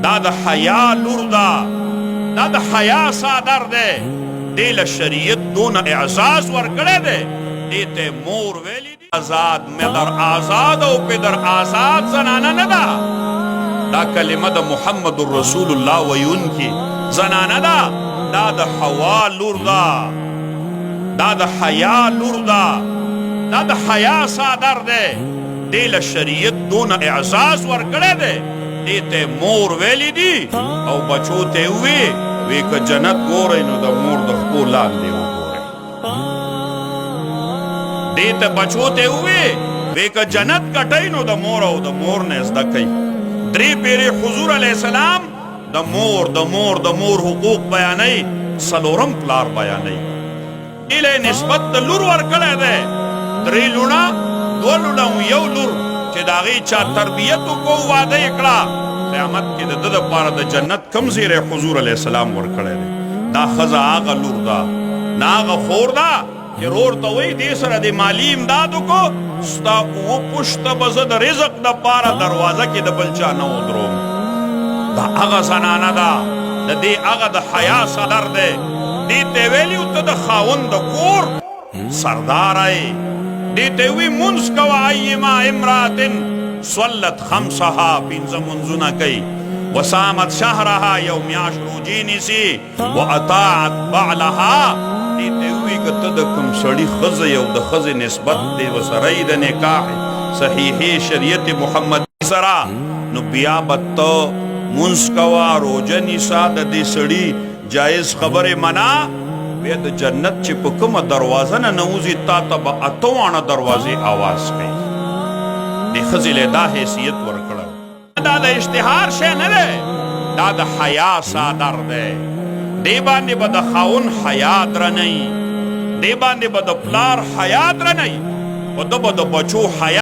دا د حیا لور دا دا د حیا صادر دی دی له شریعت دون اعزاز ورکړی دی دی ته مور ویلی دی آزاد مدر آزاد او پدر آزاد زنانه نه ده دا کلمه د محمد رسول الله ویونکي زنانه ده دا د حوا لور ده دا د حیا لور ده دا د حیا صادر دی دی له شریعت دون اعزاز ورکړی دی دی ته مور ویلی دی او بچو ته وی که جنت ګورئ نو د مور د خپو لاندې وګورئ دی ته بچو ته وی که جنت کټئ نو د مور او د مور نه زده کوئ درې پیرې حضور علیه السلام د مور د مور د مور حقوق بیانوي څلورم پلار بیانوي ایله نسبت د لور ورکړی دی درې لوڼه دوه لوڼه او یو لور چې د هغې چا تربیت وکړو واده یې کړه قیامت کې د ده دپاره د جنت کم زیری حضور علیه السلام ورکړی دی دا ښځه هغه لور ده نه هغه خور ده چې رور ته وایي دې سره د مالي امداد وکړو ستا اوه پوشته به زه د رزق دپاره دروازه کې د بل چا نه ودروم دا هغه زنانه ده د دې هغه د حیا صدر دی دې ته ویلي ته د خاوند د کور سرداره یې دې ته وی منځ کوه ایما امرأة صلت خمسها پنځه منځونه کوي وصامت شهرها یو میاشت روجې نیسي واطاعت بعلها دې ته وی که ته د کوم سړي ښځه یو د ښځې نسبت دی ورسره یې د نکاح صحیحې شریعت محمدي سره نو بیا به ته منځ کوه روژه نیسه د دې سړي جایز خبرې منه بیا د جنت چې په کومه دروازه نه نوځي تا ته به اته واړه دروازې آواز کوي دې ښځې له دا حیثیت ورکړی دا د اشتهار شی نه دی دا د حیا صادر دی دې باندې به د خاوند حیا درنوي دې باندې به د پلار حیا درنوي په ده به د بچو حیا